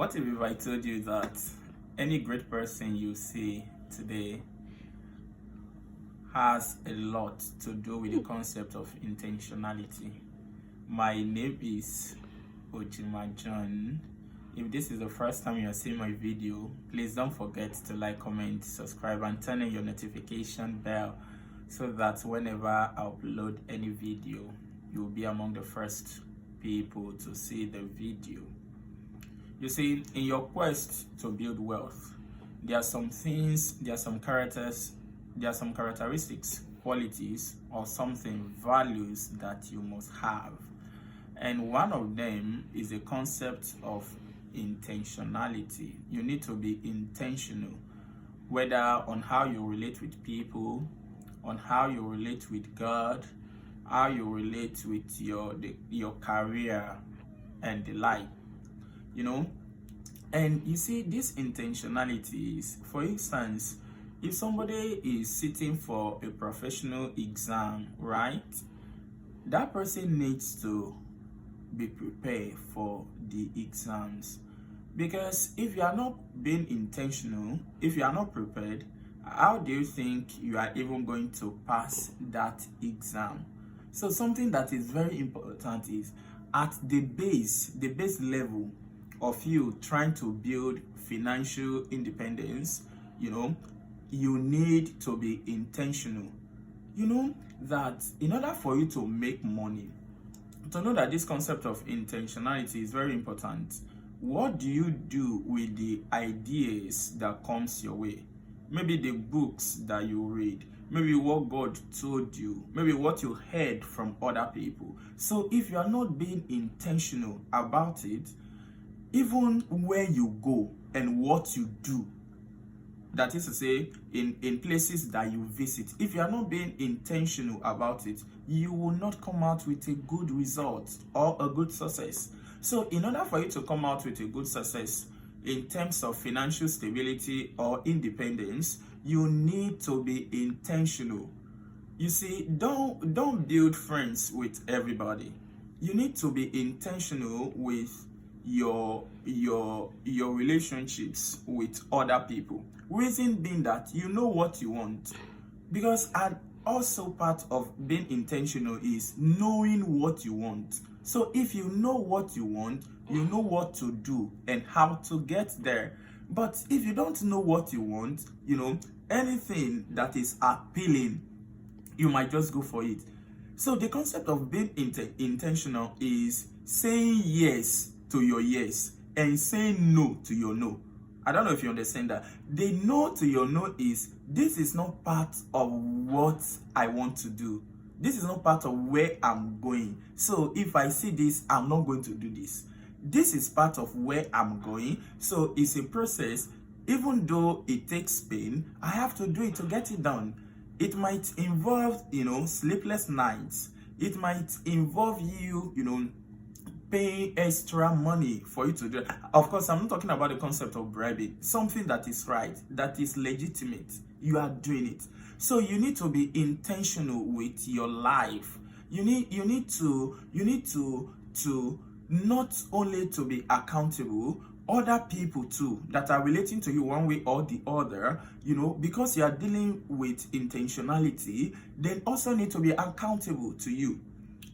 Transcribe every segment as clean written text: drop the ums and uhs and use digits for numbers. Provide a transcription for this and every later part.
What if I told you that any great person you see today has a lot to do with the concept of intentionality? My name is Ojima John. If this is the first time you are seeing my video, please don't forget to like, comment, subscribe, and turn on your notification bell so that whenever I upload any video, you will be among the first people to see the video. You see, in your quest to build wealth, there are some things, there are some characteristics, qualities, or something, values that you must have. And one of them is the concept of intentionality. You need to be intentional, whether on how you relate with people, on how you relate with God, how you relate with your career and the like. And you see, this intentionality is, for instance, if somebody is sitting for a professional exam, right, that person needs to be prepared for the exams, because if you are not being intentional, if you are not prepared, how do you think you are even going to pass that exam? So something that is very important is at the base level of you trying to build financial independence, you need to be intentional. That in order for you to make money, to know that this concept of intentionality is very important. What do you do with the ideas that comes your way? Maybe the books that you read, maybe what God told you, maybe what you heard from other people. So if you are not being intentional about it, even where you go and what you do, that is to say, in places that you visit, if you are not being intentional about it, you will not come out with a good result or a good success. So in order for you to come out with a good success in terms of financial stability or independence, you need to be intentional. You see, don't build friends with everybody. You need to be intentional with your relationships with other people. Reason being that you know what you want, because also part of being intentional is knowing what you want. So if you know what you want, you know what to do and how to get there. But if you don't know what you want, anything that is appealing, you might just go for it. So the concept of being intentional is saying yes to your yes and saying no to your no. I don't know if you understand that. The no to your no is, this is not part of what I want to do. This is not part of where I'm going. So if I see this, I'm not going to do this. This is part of where I'm going. So it's a process. Even though it takes pain, I have to do it to get it done. It might involve, sleepless nights. It might involve you, paying extra money for you to do it. Of course, I'm not talking about the concept of bribing. Something that is right, that is legitimate. You are doing it. So you need to be intentional with your life. You need to not only to be accountable, other people too that are relating to you one way or the other, because you are dealing with intentionality, then also need to be accountable to you.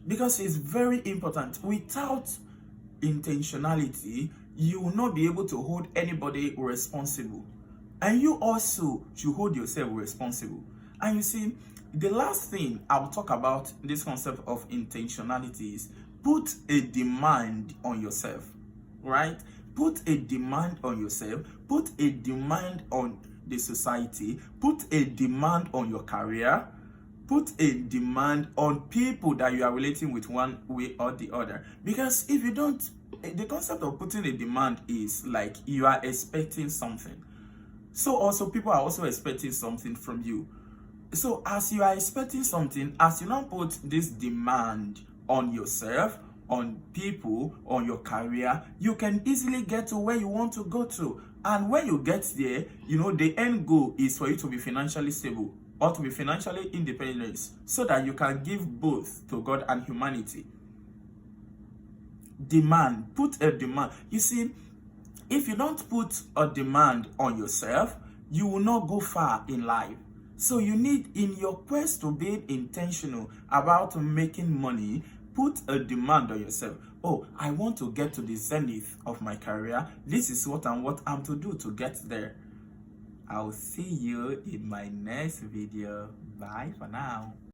Because it's very important. Without intentionality, you will not be able to hold anybody responsible. And you also should hold yourself responsible. And you see, the last thing I will talk about this concept of intentionality is put a demand on yourself, right? Put a demand on yourself, put a demand on the society, put a demand on your career, put a demand on people that you are relating with one way or the other. Because if you don't, the concept of putting a demand is like you are expecting something. So also people are also expecting something from you. So as you are expecting something, as you don't put this demand on yourself, on people, on your career, you can easily get to where you want to go to. And when you get there, the end goal is for you to be financially stable or to be financially independent, so that you can give both to God and humanity. Demand, put a demand. You see, If you don't put a demand on yourself, you will not go far in life. So you need, in your quest to be intentional about making money, put a demand on yourself. Oh, I want to get to the zenith of my career. This is what I'm to do to get there. I'll see you in my next video. Bye for now.